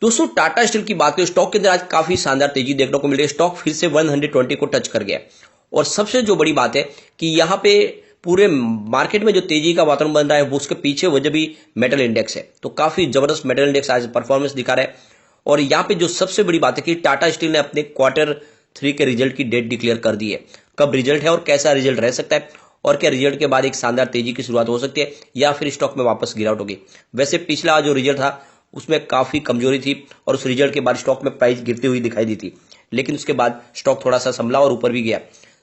दोस्तों टाटा स्टील की बात करें, स्टॉक के अंदर आज काफी शानदार तेजी देखने को मिल रही है। स्टॉक फिर से 120 को टच कर गया और सबसे जो बड़ी बात है कि यहाँ पे पूरे मार्केट में जो तेजी का वातावरण बन रहा है वो उसके पीछे वजह भी मेटल इंडेक्स है। तो काफी जबरदस्त मेटल इंडेक्स आज परफॉर्मेंस दिखा रहा है। और यहाँ पे जो सबसे बड़ी बात है कि टाटा स्टील ने अपने Q3 के रिजल्ट की डेट डिक्लेयर कर दी है। कब रिजल्ट है और कैसा रिजल्ट रह सकता है, और क्या रिजल्ट के बाद एक शानदार तेजी की शुरुआत हो सकती है या फिर स्टॉक में वापस गिरावट होगी। वैसे पिछला जो रिजल्ट था उसमें काफी कमजोरी थी और उस रिजल्ट के बाद स्टॉक में प्राइस गिरती हुई दिखाई दी थी, लेकिन उसके बाद स्टॉक थोड़ा सा संभला और ऊपर भी गया।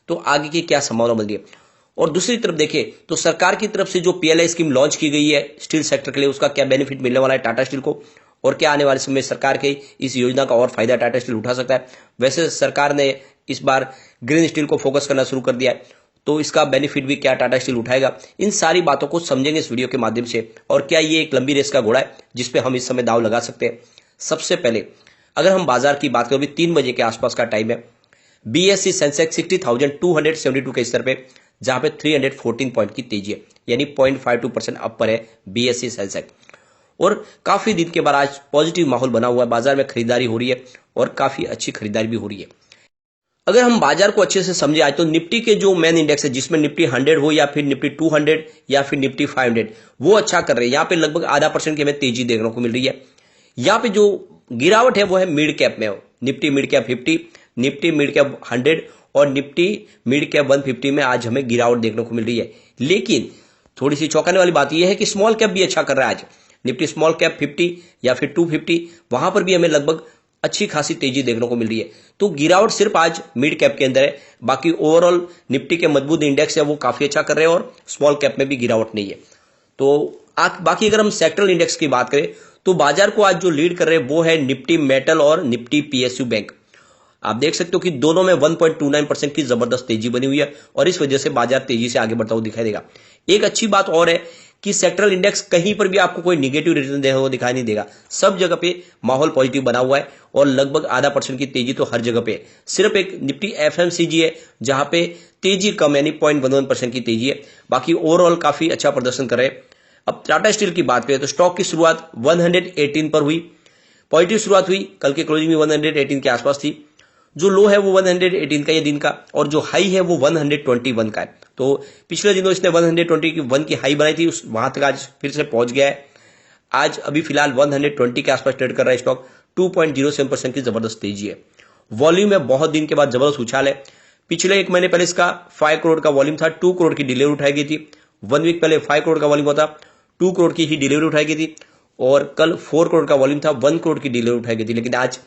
तो आगे की क्या संभावना बन रही है। और दूसरी तरफ देखें तो सरकार की तरफ से जो PLI स्कीम लॉन्च की गई है स्टील सेक्टर के लिए, उसका क्या बेनिफिट मिलने वाला है टाटा स्टील को, और क्या आने वाले समय में सरकार के इस योजना का और फायदा टाटा स्टील उठा सकता है। वैसे सरकार ने इस बार ग्रीन स्टील को फोकस करना शुरू कर दिया है, तो इसका बेनिफिट भी क्या टाटा स्टील उठाएगा। इन सारी बातों को समझेंगे इस वीडियो के माध्यम से। और क्या ये एक लंबी रेस का घोड़ा है जिसपे हम इस समय दाव लगा सकते हैं। सबसे पहले अगर हम बाजार की बात करें, 3 बजे के आसपास का टाइम है। BSE सेंसेक्स 60,272 के स्तर पे, जहां पे 314 पॉइंट की तेजी है, यानी 0.52% अप पर है BSE सेंसेक्स। और काफी दिन के बाद आज पॉजिटिव माहौल बना हुआ है, बाजार में खरीदारी हो रही है और काफी अच्छी खरीदारी भी हो रही है। अगर हम बाजार को अच्छे से समझे आज, तो निफ्टी के जो मेन इंडेक्स है जिसमें निफ्टी 100 हो या फिर निफ्टी 200 या फिर निफ्टी 500, वो अच्छा कर रहे हैं। यहाँ पे लगभग ½ % की हमें तेजी देखने को मिल रही है। यहाँ पे जो गिरावट है वो है मिड कैप में, Nifty mid cap 50, Nifty mid cap 100 और निफ्टी मिड कैप 150 में आज हमें गिरावट देखने को मिल रही है। लेकिन थोड़ी सी चौंकाने वाली बात यह है कि स्मॉल कैप भी अच्छा कर रहा है आज। निफ्टी स्मॉल कैप 50 या फिर 250, वहां पर भी हमें लगभग अच्छी खासी तेजी देखने को मिल रही है। तो गिरावट सिर्फ आज मिड कैप के अंदर है, बाकी ओवरऑल निफ्टी के मजबूत इंडेक्स है वो काफी अच्छा कर रहे हैं और स्मॉल कैप में भी गिरावट नहीं है। तो बाकी अगर हम सेक्टरल इंडेक्स की बात करें तो बाजार को आज जो लीड कर रहे हैं वो है निफ्टी मेटल और निफ्टी PSU बैंक। आप देख सकते हो कि दोनों में 1.29% की जबरदस्त तेजी बनी हुई है और इस वजह से बाजार तेजी से आगे बढ़ता हुआ दिखाई देगा। एक अच्छी बात और है कि सेक्टरल इंडेक्स कहीं पर भी आपको कोई निगेटिव रिटर्न देने को दिखाई नहीं देगा। सब जगह पे माहौल पॉजिटिव बना हुआ है और लगभग ½ % की तेजी तो हर जगह पे है। सिर्फ एक निफ्टी FMCG है जहां पे तेजी कम, यानी 0.11% की तेजी है। बाकी ओवरऑल काफी अच्छा प्रदर्शन कर रहे हैं। अब टाटा स्टील की बात करें तो स्टॉक की शुरुआत 118 पर हुई, पॉजिटिव शुरुआत हुई। कल के क्लोजिंग में 118 के आसपास थी। जो लो है वो 118 का ये दिन का, और जो हाई है वो 121 का है। तो पिछले दिनों इसने 121 की हाई बनाई थी, उस वहां तक आज फिर से पहुंच गया है। आज अभी फिलहाल 120 के आसपास ट्रेड कर रहा है स्टॉक। 2.07% की जबरदस्त तेजी है। वॉल्यूम में बहुत दिन के बाद जबरदस्त उछाल है। पिछले 1 महीने पहले इसका 5 करोड़ का वॉल्यूम था, 2 करोड़ की डिलीवरी उठाई गई थी। 1 वीक पहले 5 करोड़ का वॉल्यूम हुआ था, 2 करोड़ की ही डिलीवरी उठाई गई थी। और कल 4 करोड़ का वॉल्यूम था, 1 करोड़ की डिलीवरी उठाई गई थी। लेकिन आज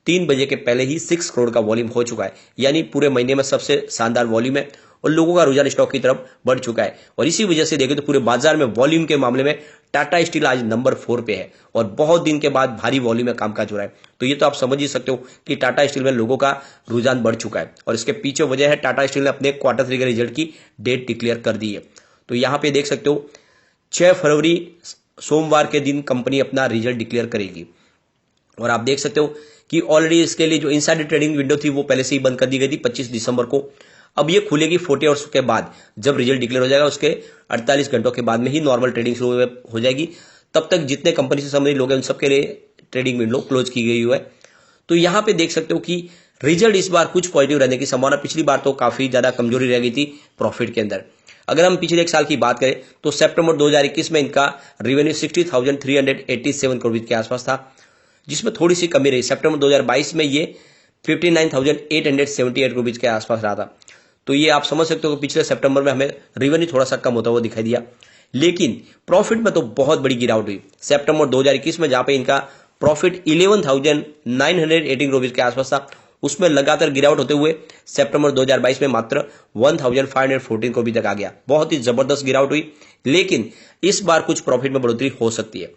3 बजे के पहले ही 6 करोड़ का वॉल्यूम हो चुका है, यानी पूरे महीने में सबसे शानदार वॉल्यूम है और लोगों का रुझान स्टॉक की तरफ बढ़ चुका है। और इसी वजह से देखें तो पूरे बाजार में वॉल्यूम के मामले में टाटा स्टील आज नंबर 4 पे है और बहुत दिन के बाद भारी वॉल्यूम में कामकाज हो रहा है। तो ये तो आप समझ ही सकते हो कि टाटा स्टील में लोगों का रुझान बढ़ चुका है और इसके पीछे वजह है टाटा स्टील ने अपने Q3 के रिजल्ट की डेट डिक्लेयर कर दी है। तो यहां पे देख सकते हो 6 फरवरी सोमवार के दिन कंपनी अपना रिजल्ट डिक्लेयर करेगी। और आप देख सकते हो कि ऑलरेडी इसके लिए जो इनसाइडर ट्रेडिंग विंडो थी वो पहले से ही बंद कर दी गई थी 25 दिसंबर को। अब ये खुलेगी 40 आवर्स के बाद, जब रिजल्ट डिक्लेयर हो जाएगा उसके 48 घंटों के बाद में ही नॉर्मल ट्रेडिंग शुरू हो जाएगी। तब तक जितने कंपनी से संबंधित लोग हैं उन सबके लिए ट्रेडिंग विंडो क्लोज की गई हुई है। तो यहां पे देख सकते हो कि रिजल्ट इस बार कुछ पॉजिटिव रहने की संभावना, पिछली बार तो काफी ज्यादा कमजोरी रह गई थी प्रॉफिट के अंदर। अगर हम पिछले 1 साल की बात करें तो सितंबर 2021 में इनका रेवेन्यू 60,387 करोड़ के आसपास था, जिसमें थोड़ी सी कमी रही। सितंबर 2022 में ये 59,878 करोड़ के आसपास रहा था। तो ये आप समझ सकते हो कि पिछले सितंबर में हमें रेवेन्यू थोड़ा सा कम होता हुआ दिखाई दिया, लेकिन प्रॉफिट में तो बहुत बड़ी गिरावट हुई। सितंबर 2021 में जहां पे इनका प्रॉफिट 11,918 करोड़ के आसपास था, उसमें लगातार गिरावट होते हुए सितंबर 2022 में मात्र 1,514 करोड़ तक आ गया। बहुत ही जबरदस्त गिरावट हुई, लेकिन इस बार कुछ प्रॉफिट में बढ़ोतरी हो सकती है।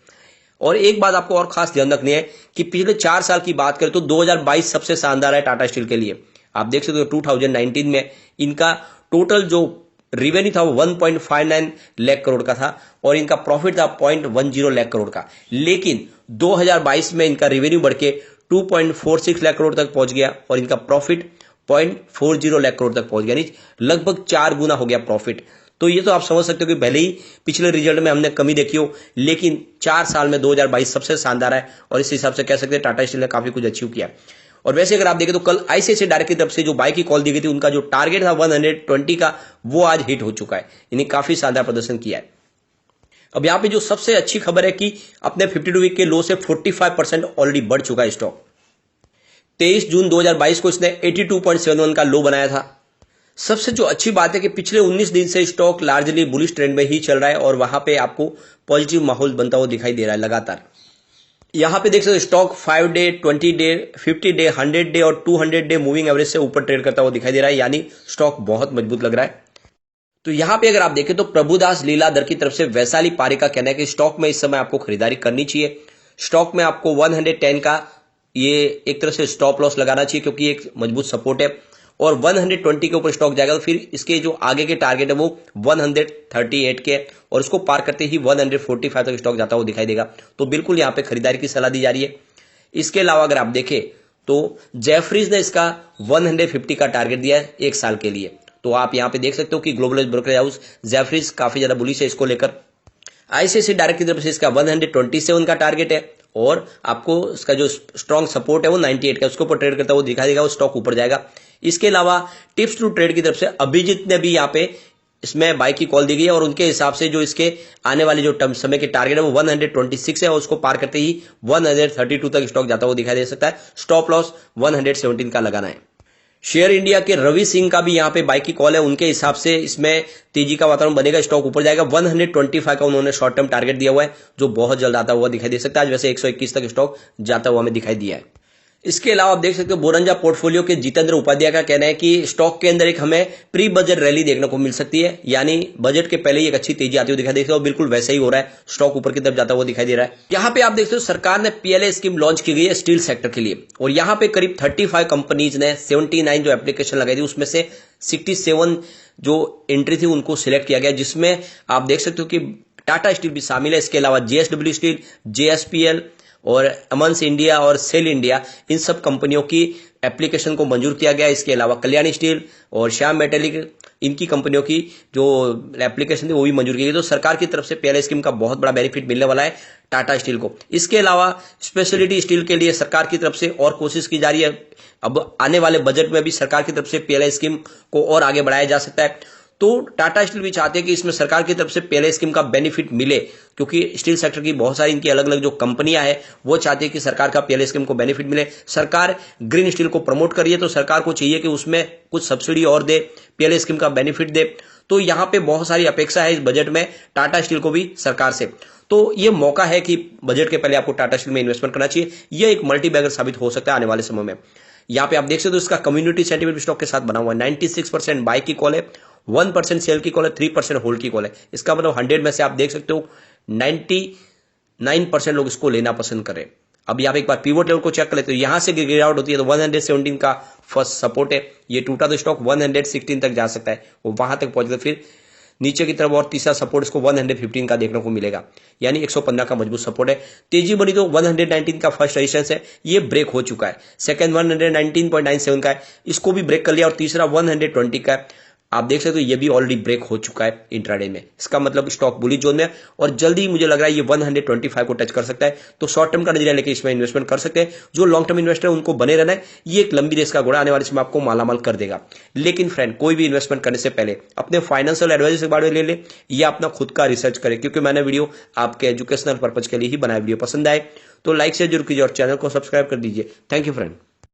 और एक बात आपको और खास ध्यान रखनी है कि पिछले 4 साल की बात करें तो 2022 सबसे शानदार है टाटा स्टील के लिए। आप देख सकते हो 2019 में इनका टोटल जो रेवेन्यू था वो 1.59 लाख करोड़ का था और इनका प्रॉफिट था 0.10 लाख करोड़ का। लेकिन 2022 में इनका रेवेन्यू बढ़ के 2.46 लाख करोड़ तक पहुंच गया और इनका प्रॉफिट 0.40 लाख करोड़ तक पहुंच गया, यानी लगभग 4 गुना हो गया प्रॉफिट। तो ये तो आप समझ सकते हो कि भले ही पिछले रिजल्ट में हमने कमी देखी हो, लेकिन 4 साल में 2022 सबसे शानदार है और इस हिसाब से कह सकते हैं टाटा स्टील ने काफी कुछ अचीव किया। और वैसे अगर आप देखें तो कल आईसीआईसीआई डायरेक्ट की तरफ से जो बाय की कॉल दी गई थी, उनका जो टारगेट था 120 का, वो आज हिट हो चुका है। इन्हें काफी शानदार प्रदर्शन किया है। अब यहां पे जो सबसे अच्छी खबर है कि अपने 52 वीक के लो से 45% ऑलरेडी बढ़ चुका है स्टॉक। 23 जून 2022 को इसने 82.71 का लो बनाया था। सबसे जो अच्छी बात है कि पिछले 19 दिन से स्टॉक लार्जली बुलिश ट्रेंड में ही चल रहा है और वहां पे आपको पॉजिटिव माहौल बनता हुआ दिखाई दे रहा है लगातार। यहां पे देख सकते हो stock 5 day, 20 day, 50 day, 100 day और 200 डे मूविंग एवरेज से ऊपर ट्रेड करता हुआ दिखाई दे रहा है, यानी स्टॉक बहुत मजबूत लग रहा है। तो यहां पे अगर आप देखें तो प्रभुदास लीलाधर की तरफ से वैशाली पारी का कहना है कि स्टॉक में इस समय आपको खरीदारी करनी चाहिए। स्टॉक में आपको 110 का ये एक तरह से स्टॉप लॉस लगाना चाहिए क्योंकि एक मजबूत सपोर्ट है और 120 के ऊपर स्टॉक जाएगा तो फिर इसके जो आगे के टारगेट है वो 138 के और उसको पार करते ही 145 तक स्टॉक जाता हुआ दिखाई देगा। तो बिल्कुल यहां पे खरीदारी की सलाह दी जा रही है। इसके अलावा अगर आप देखें तो जेफरीज ने इसका 150 का टारगेट दिया है 1 साल के लिए। तो आप यहां पे देख सकते हो कि ग्लोबल ब्रोकरेज हाउस जेफरीज काफी ज्यादा बुलिश है इसको लेकर। आईसीआईसीआई डायरेक्ट की तरफ से इसका 127 का टारगेट है और आपको इसका जो स्ट्रॉन्ग सपोर्ट है वो 98 का, उसके ऊपर ट्रेड करता हुआ दिखाई देगा, वो स्टॉक ऊपर जाएगा। इसके अलावा टिप्स टू ट्रेड की तरफ से अभिजीत ने भी यहाँ पे इसमें बाय की कॉल दी गई है और उनके हिसाब से जो इसके आने वाले जो समय के टारगेट है वो 126 है और उसको पार करते ही 132 तक स्टॉक जाता हुआ दिखाई दे सकता है। स्टॉप लॉस 117 का लगाना है। शेयर इंडिया के रवि सिंह का भी यहां पे बाय की कॉल है, उनके हिसाब से इसमें तेजी का वातावरण बनेगा, स्टॉक ऊपर जाएगा। 125 का उन्होंने शॉर्ट टर्म टारगेट दिया हुआ है जो बहुत जल्द आता हुआ दिखाई दे सकता है। आज वैसे 121 तक स्टॉक जाता हुआ हमें दिखाई दिया है। इसके अलावा आप देख सकते हो बोरंजा पोर्टफोलियो के जितेंद्र उपाध्याय का कहना है कि स्टॉक के अंदर एक हमें प्री बजट रैली देखने को मिल सकती है, यानी बजट के पहले ही एक अच्छी तेजी आती हुई दिखाई दे रही है और बिल्कुल वैसा ही हो रहा है, स्टॉक ऊपर की तरफ जाता हुआ दिखाई दे रहा है। यहाँ पे आप देखते हो सरकार ने पीएलआई स्कीम लॉन्च की गई है स्टील सेक्टर के लिए और यहाँ पे करीब 35 कंपनीज ने 79 जो एप्लीकेशन लगाई थी उसमें से 67 जो एंट्री थी उनको सिलेक्ट किया गया, जिसमें आप देख सकते हो कि टाटा स्टील भी शामिल है। इसके अलावा जेएसडब्ल्यू स्टील, जेएसपीएल और अमन्स इंडिया और सेल इंडिया, इन सब कंपनियों की एप्लीकेशन को मंजूर किया गया। इसके अलावा कल्याणी स्टील और श्याम मेटेलिक, इनकी कंपनियों की जो एप्लीकेशन थी वो भी मंजूर की गई। तो सरकार की तरफ से पीएलआई स्कीम का बहुत बड़ा बेनिफिट मिलने वाला है टाटा स्टील को। इसके अलावा स्पेशलिटी स्टील के लिए सरकार की तरफ से और कोशिश की जा रही है। अब आने वाले बजट में भी सरकार की तरफ से पीएलआई स्कीम को और आगे बढ़ाया जा सकता है। तो टाटा स्टील भी चाहते हैं कि इसमें सरकार की तरफ से पीएलआई स्कीम का बेनिफिट मिले, क्योंकि स्टील सेक्टर की बहुत सारी इनकी अलग अलग जो कंपनियां हैं वो चाहती है कि सरकार का पीएलआई स्कीम को बेनिफिट मिले। सरकार ग्रीन स्टील को प्रमोट कर रही है तो सरकार को चाहिए कि उसमें कुछ सब्सिडी और दे, पीएलआई स्कीम का बेनिफिट दे। तो यहां पे बहुत सारी अपेक्षा है इस बजट में टाटा स्टील को भी सरकार से। तो ये मौका है कि बजट के पहले आपको टाटा स्टील में इन्वेस्टमेंट करना चाहिए। यह एक मल्टीबैगर साबित हो सकता है आने वाले समय में। यहां पे आप देख सकते हो इसका कम्युनिटी सेंटीमेंट स्टॉक के साथ बना हुआ है। 96% बाय की कॉल है, 1% सेल की कॉल है, 3% होल्ड की कॉल है। इसका मतलब 100 में से आप देख सकते हो 99% लोग इसको लेना पसंद करें। अब यहाँ पे एक बार पिवट लेवल को चेक कर लेते हो, यहां से गिर आउट होती है तो 117 का फर्स्ट सपोर्ट है, ये टूटा तो स्टॉक 116 तक जा सकता है, वो वहां तक पहुंचता फिर नीचे की तरफ और तीसरा सपोर्ट इसको 115 का देखने को मिलेगा, यानी 115 का मजबूत सपोर्ट है। तेजी बनी तो 119 का फर्स्ट रेजिस्टेंस है, ये ब्रेक हो चुका है। सेकंड 119.97 का है, इसको भी ब्रेक कर लिया और तीसरा 120 का है। आप देख सकते हो ये भी ऑलरेडी ब्रेक हो चुका है इंट्राडे में। इसका मतलब स्टॉक बुलिश जोन में और जल्दी मुझे लग रहा है ये 125 को टच कर सकता है। तो शॉर्ट टर्म का नजरिया लेके इसमें इन्वेस्टमेंट कर सकते हैं। जो लॉन्ग टर्म इन्वेस्टर है उनको बने रहना है, ये एक लंबी रेस का घोड़ा आने वाले समय आपको मालामाल कर देगा। लेकिन फ्रेंड, कोई भी इन्वेस्टमेंट करने से पहले अपने फाइनेंशियल एडवाइजर से बारे में ले ले या अपना खुद का रिसर्च करें, क्योंकि मैंने वीडियो आपके एजुकेशनल पर्पज के लिए ही बनाया। वीडियो पसंद आए तो लाइक शेयर जरूर कीजिए और चैनल को सब्सक्राइब कर दीजिए। Thank you friend.